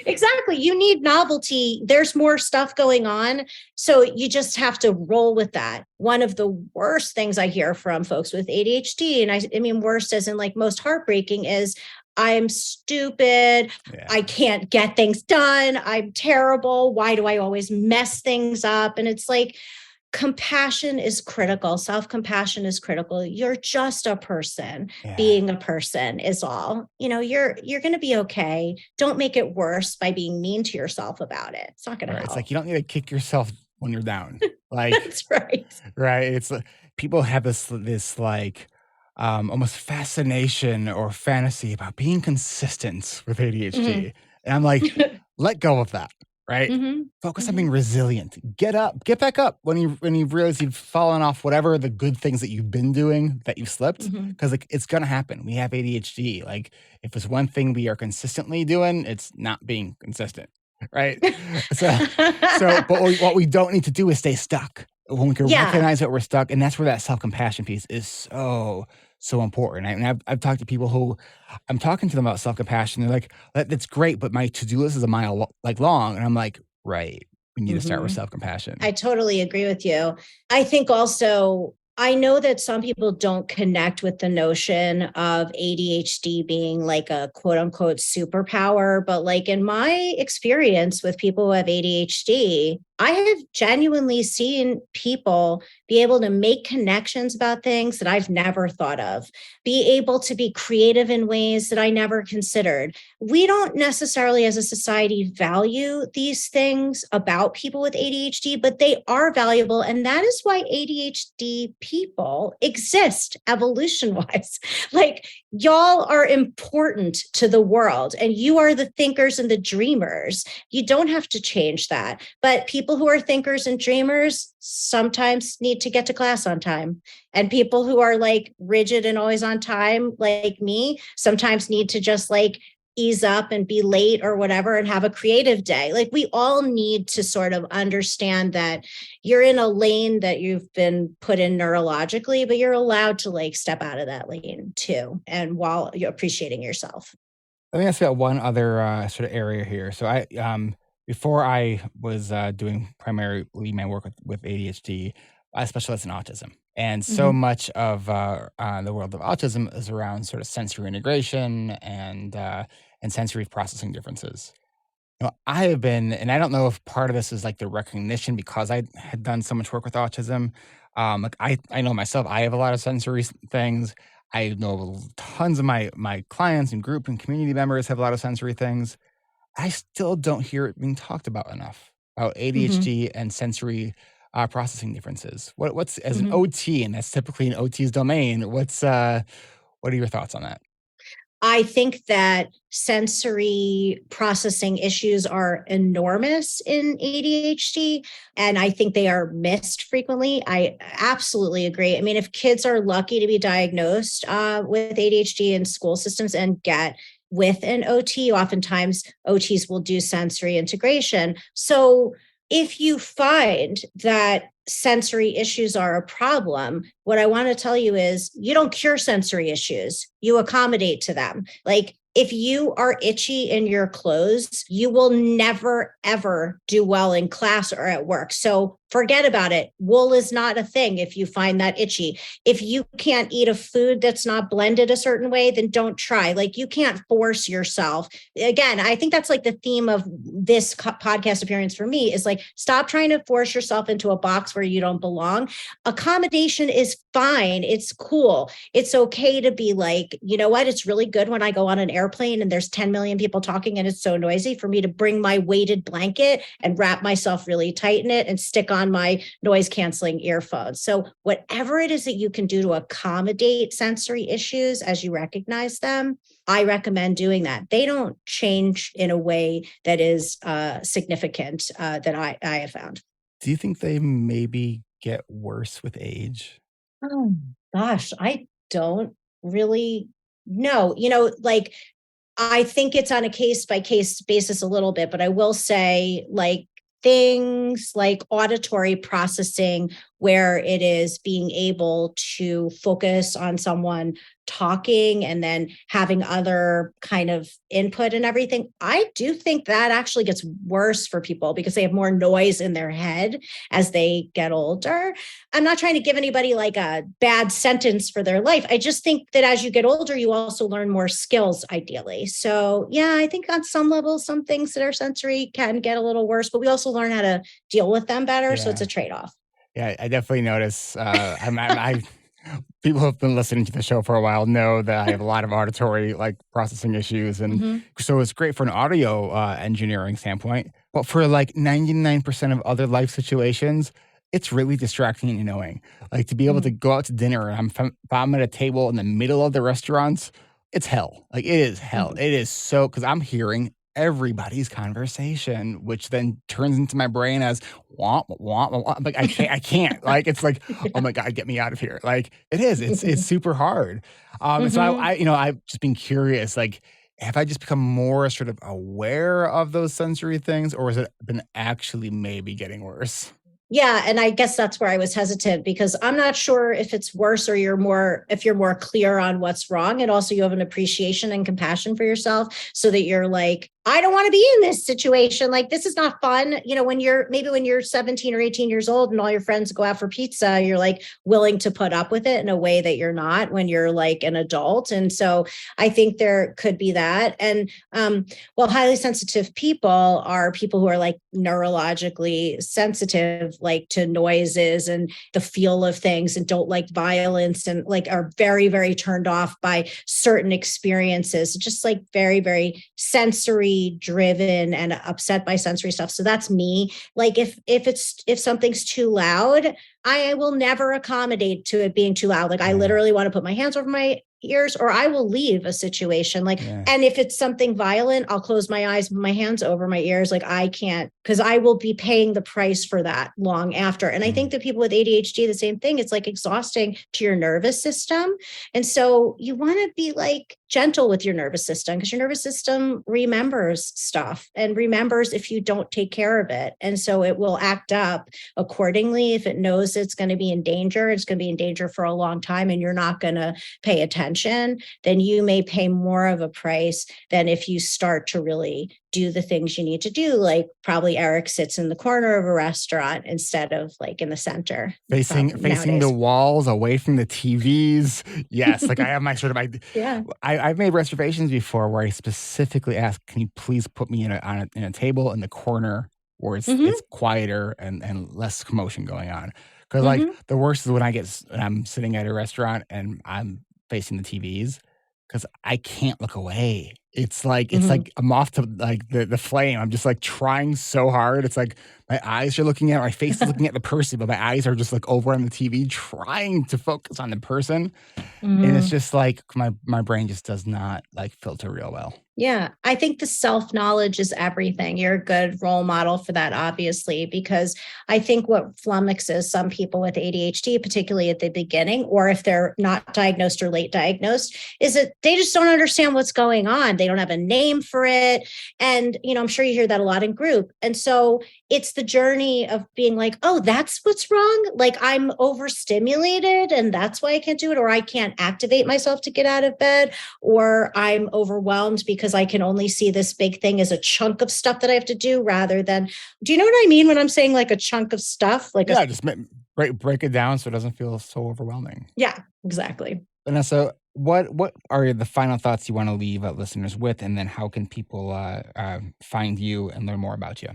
Exactly. You need novelty. There's more stuff going on. So you just have to roll with that. One of the worst things I hear from folks with ADHD, and I mean worst as in like most heartbreaking, is I'm stupid. Yeah. I can't get things done. I'm terrible. Why do I always mess things up? And it's like, compassion is critical. Self-compassion is critical. You're just a person. Yeah. Being a person is all. You're going to be okay. Don't make it worse by being mean to yourself about it. It's not going to help. It's like you don't need to kick yourself when you're down. Like that's right. Right. It's like people have this like almost fascination or fantasy about being consistent with ADHD. Mm-hmm. And I'm like, let go of that. Right? Mm-hmm. Focus on being resilient. Get up, get back up when you realize you've fallen off whatever the good things that you've been doing that you've slipped. Because it's gonna happen. We have ADHD. Like if there's one thing we are consistently doing, it's not being consistent. Right? But what we don't need to do is stay stuck. When we can recognize that we're stuck, and that's where that self-compassion piece is so important. And I've talked to people who I'm talking to them about self-compassion. They're like, that's great, but my to-do list is a mile long. And I'm like, right. We need to start with self-compassion. I totally agree with you. I think also, I know that some people don't connect with the notion of ADHD being like a quote unquote superpower, but like in my experience with people who have ADHD, I have genuinely seen people be able to make connections about things that I've never thought of, be able to be creative in ways that I never considered. We don't necessarily as a society value these things about people with ADHD, but they are valuable. And that is why ADHD people exist evolution-wise. Like y'all are important to the world and you are the thinkers and the dreamers. You don't have to change that. But people who are thinkers and dreamers sometimes need to get to class on time. And people who are like rigid and always on time, like me, sometimes need to just like ease up and be late or whatever and have a creative day. Like we all need to sort of understand that you're in a lane that you've been put in neurologically, but you're allowed to like step out of that lane too. And while you're appreciating yourself. Let me ask you about one other sort of area here. So before I was doing primarily my work with ADHD, I specialized in autism. And so much of the world of autism is around sort of sensory integration and sensory processing differences. I have been, and I don't know if part of this is like the recognition because I had done so much work with autism. Like I know myself, I have a lot of sensory things. I know tons of my clients and group and community members have a lot of sensory things. I still don't hear it being talked about enough. about Hmm. ADHD and sensory processing differences. What's as an Hmm. OT, and that's typically an OT's domain. What are your thoughts on that? I think that sensory processing issues are enormous in ADHD, and I think they are missed frequently. I absolutely agree. I mean, if kids are lucky to be diagnosed with ADHD in school systems and get with an OT, oftentimes OTs will do sensory integration. So if you find that sensory issues are a problem, what I want to tell you is you don't cure sensory issues, you accommodate to them. Like, if you are itchy in your clothes, you will never, ever do well in class or at work. So forget about it. Wool is not a thing if you find that itchy. If you can't eat a food that's not blended a certain way, then don't try. Like, you can't force yourself. Again, I think that's like the theme of this podcast appearance for me is like, stop trying to force yourself into a box where you don't belong. Accommodation is fine. It's cool. It's okay to be like, you know what? It's really good when I go on an airplane and there's 10 million people talking and it's so noisy for me to bring my weighted blanket and wrap myself really tight in it and stick on my noise canceling earphones. So whatever it is that you can do to accommodate sensory issues as you recognize them, I recommend doing that. They don't change in a way that is significant that I have found. Do you think they maybe get worse with age? Oh, gosh, I don't really know. You know, like, I think it's on a case by case basis a little bit, but I will say, like, things like auditory processing, where it is being able to focus on someone talking and then having other kind of input and everything. I do think that actually gets worse for people because they have more noise in their head as they get older. I'm not trying to give anybody like a bad sentence for their life. I just think that as you get older, you also learn more skills, ideally. So, yeah, I think on some level, some things that are sensory can get a little worse, but we also learn how to deal with them better. So it's Yeah. a trade off. Yeah, I definitely notice, I people who have been listening to the show for a while know that I have a lot of auditory, like, processing issues, and Hmm. so it's great for an audio, engineering standpoint, but for, like, 99% of other life situations, it's really distracting and annoying. Like, to be able to go out to dinner and if I'm at a table in the middle of the restaurant, it's hell. Like, it is hell. Hmm. It is so because 'cause I'm hearing everybody's conversation, which then turns into my brain as "wah, wah, wah, wah." Like, I can't. Like, it's like, "Oh my god, get me out of here." Like, it is. It's super hard. And so Hmm. I've just been curious, like, have I just become more sort of aware of those sensory things, or has it been actually maybe getting worse? Yeah, and I guess that's where I was hesitant because I'm not sure if it's worse or if you're more clear on what's wrong, and also you have an appreciation and compassion for yourself so that you're like, I don't want to be in this situation. Like, this is not fun. You know, when you're 17 or 18 years old and all your friends go out for pizza, you're like willing to put up with it in a way that you're not when you're like an adult. And so I think there could be that. And well, highly sensitive people are people who are like neurologically sensitive, like to noises and the feel of things, and don't like violence, and like are very, very turned off by certain experiences, just like very, very sensory driven and upset by sensory stuff. So that's me. Like, if something's too loud, I will never accommodate to it being too loud. Like, I Yeah, literally want to put my hands over my ears, or I will leave a situation. Like, yeah. and if it's something violent, I'll close my eyes, put my hands over my ears. Like, I can't, because I will be paying the price for that long after. And I think Mm. that people with ADHD, the same thing. It's like exhausting to your nervous system. And so you want to be like gentle with your nervous system, because your nervous system remembers stuff and remembers if you don't take care of it. And so it will act up accordingly. If it knows it's going to be in danger, it's going to be in danger for a long time, and you're not going to pay attention, then you may pay more of a price than if you start to really do the things you need to do. Like, probably Eric sits in the corner of a restaurant instead of like in the center, Facing probably facing the nowadays. walls, away from the TVs. Yes, like, I have my sort of Yeah. I've made reservations before where I specifically ask, "Can you please put me in a table in the corner where it's Hmm. quieter and less commotion going on?" Because, like, Hmm. the worst is when I'm sitting at a restaurant and I'm facing the TVs, because I can't look away. It's like a moth to like the flame. I'm just like trying so hard. It's like my eyes are looking at, my face is looking at the person, but my eyes are just like over on the TV trying to focus on the person. And it's just like my brain just does not like filter real well. Yeah, I think the self-knowledge is everything. You're a good role model for that, obviously, because I think what flummoxes some people with ADHD, particularly at the beginning, or if they're not diagnosed or late diagnosed, is that they just don't understand what's going on. They don't have a name for it. And, I'm sure you hear that a lot in group. And so it's the journey of being like, oh, that's what's wrong. Like I'm overstimulated and that's why I can't do it, or I can't activate myself to get out of bed, or I'm overwhelmed because I can only see this big thing as a chunk of stuff that I have to do rather than, do you know what I mean when I'm saying like a chunk of stuff? Like just break it down so it doesn't feel so overwhelming. Yeah, exactly. Vanessa, what are the final thoughts you want to leave listeners with, and then how can people find you and learn more about you?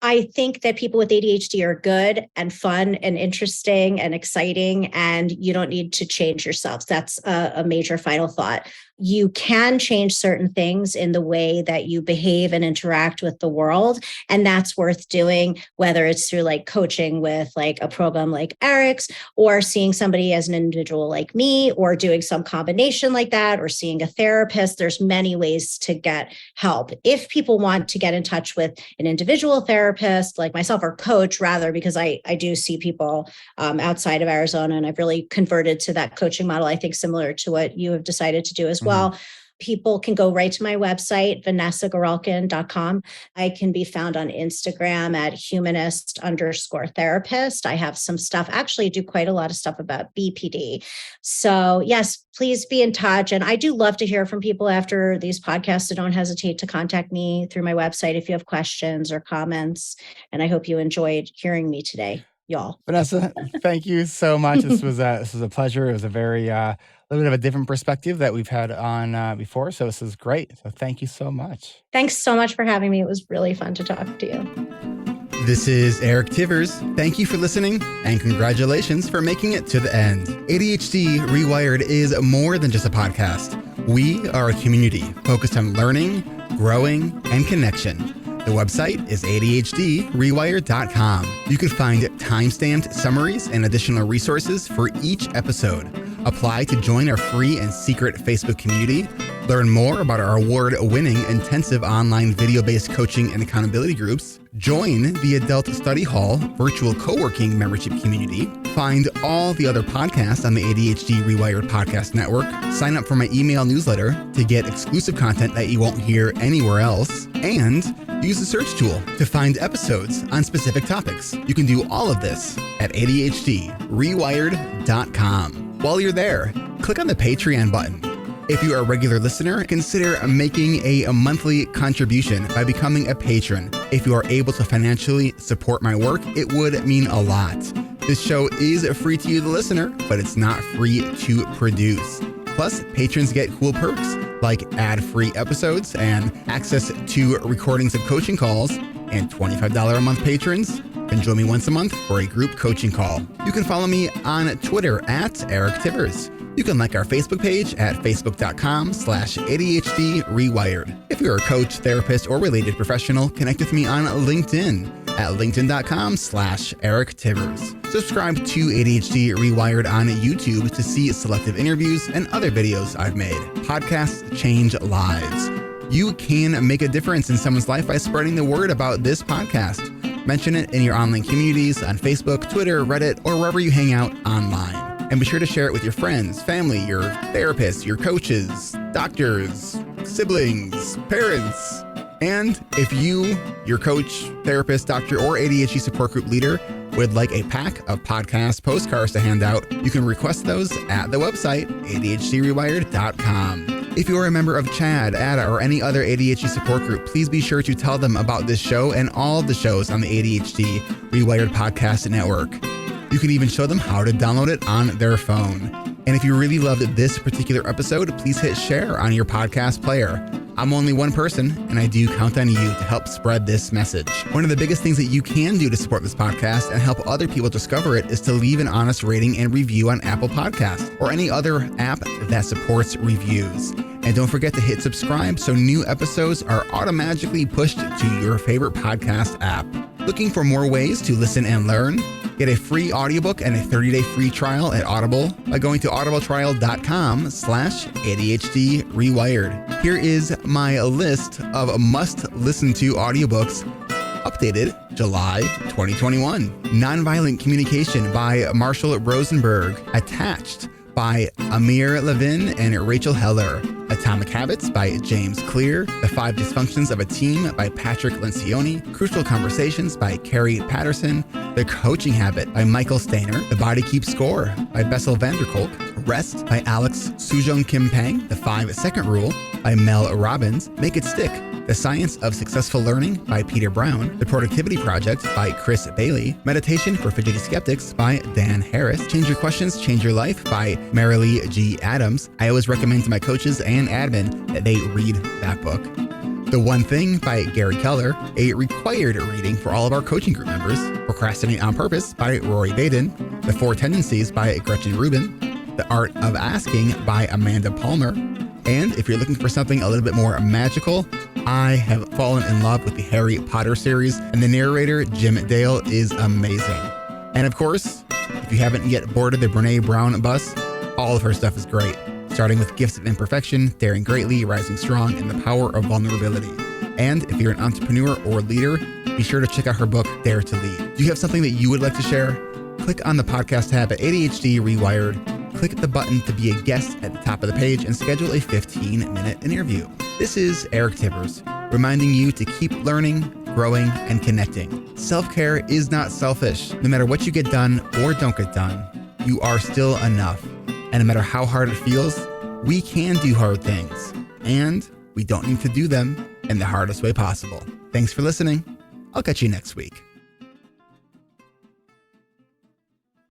I think that people with ADHD are good and fun and interesting and exciting, and you don't need to change yourselves. That's a major final thought. You can change certain things in the way that you behave and interact with the world. And that's worth doing, whether it's through like coaching with like a program like Eric's, or seeing somebody as an individual like me, or doing some combination like that, or seeing a therapist. There's many ways to get help. If people want to get in touch with an individual therapist like myself, or coach rather, because I do see people outside of Arizona, and I've really converted to that coaching model, I think similar to what you have decided to do as well. People can go right to my website, vanessagorelkin.com. I can be found on Instagram at humanist_therapist. I have some stuff, actually do quite a lot of stuff about BPD. So yes, please be in touch. And I do love to hear from people after these podcasts. So don't hesitate to contact me through my website if you have questions or comments. And I hope you enjoyed hearing me today, y'all. Vanessa, thank you so much. This was a pleasure. It was a very little bit of a different perspective that we've had on before. So this is great. So thank you so much. Thanks so much for having me. It was really fun to talk to you. This is Eric Tivers. Thank you for listening, and congratulations for making it to the end. ADHD reWired is more than just a podcast. We are a community focused on learning, growing, and connection. The website is ADHDrewired.com. You can find time-stamped summaries and additional resources for each episode. Apply to join our free and secret Facebook community. Learn more about our award-winning intensive online video-based coaching and accountability groups. Join the Adult Study Hall virtual co-working membership community. Find all the other podcasts on the ADHD reWired podcast network. Sign up for my email newsletter to get exclusive content that you won't hear anywhere else. And use the search tool to find episodes on specific topics. You can do all of this at ADHDrewired.com. While you're there, click on the Patreon button. If you are a regular listener, consider making a monthly contribution by becoming a patron. If you are able to financially support my work, it would mean a lot. This show is free to you, the listener, but it's not free to produce. Plus, patrons get cool perks like ad-free episodes and access to recordings of coaching calls, and $25 a month patrons can join me once a month for a group coaching call. You can follow me on Twitter at Eric Tivers. You can like our Facebook page at facebook.com/ADHD reWired. If you're a coach, therapist, or related professional, connect with me on LinkedIn at linkedin.com/Eric Tivers. Subscribe to ADHD reWired on YouTube to see selective interviews and other videos I've made. Podcasts change lives. You can make a difference in someone's life by spreading the word about this podcast. Mention it in your online communities on Facebook, Twitter, Reddit, or wherever you hang out online. And be sure to share it with your friends, family, your therapists, your coaches, doctors, siblings, parents. And if you, your coach, therapist, doctor, or ADHD support group leader would like a pack of podcast postcards to hand out, you can request those at the website, ADHDrewired.com. If you are a member of CHAD, ADA, or any other ADHD support group, please be sure to tell them about this show and all the shows on the ADHD reWired podcast network. You can even show them how to download it on their phone. And if you really loved this particular episode, please hit share on your podcast player. I'm only one person, and I do count on you to help spread this message. One of the biggest things that you can do to support this podcast and help other people discover it is to leave an honest rating and review on Apple Podcasts or any other app that supports reviews. And don't forget to hit subscribe so new episodes are automatically pushed to your favorite podcast app. Looking for more ways to listen and learn? Get a free audiobook and a 30-day free trial at Audible by going to audibletrial.com/ADHD rewired. Here is my list of must-listen-to audiobooks updated July 2021. Nonviolent Communication by Marshall Rosenberg. Attached by Amir Levin and Rachel Heller. Atomic Habits by James Clear. The 5 Dysfunctions of a Team by Patrick Lencioni. Crucial Conversations by Carrie Patterson. The Coaching Habit by Michael Stainer. The Body Keeps Score by Bessel van der Kolk. Rest by Alex Sujong Kim Pang. The 5-Second Rule by Mel Robbins. Make It Stick. The Science of Successful Learning by Peter Brown. The Productivity Project by Chris Bailey. Meditation for Fidgety Skeptics by Dan Harris. Change Your Questions, Change Your Life by Marilee G. Adams. I always recommend to my coaches and admin that they read that book. The One Thing by Gary Keller, a required reading for all of our coaching group members. Procrastinate on Purpose by Rory Baden. The 4 Tendencies by Gretchen Rubin. The Art of Asking by Amanda Palmer. And if you're looking for something a little bit more magical, I have fallen in love with the Harry Potter series, and the narrator, Jim Dale, is amazing. And of course, if you haven't yet boarded the Brene Brown bus, all of her stuff is great, starting with Gifts of Imperfection, Daring Greatly, Rising Strong, and The Power of Vulnerability. And if you're an entrepreneur or leader, be sure to check out her book, Dare to Lead. Do you have something that you would like to share? Click on the podcast tab at ADHD Rewired. Click the button to be a guest at the top of the page and schedule a 15-minute interview. This is Eric Tibbers, reminding you to keep learning, growing, and connecting. Self-care is not selfish. No matter what you get done or don't get done, you are still enough. And no matter how hard it feels, we can do hard things. And we don't need to do them in the hardest way possible. Thanks for listening. I'll catch you next week.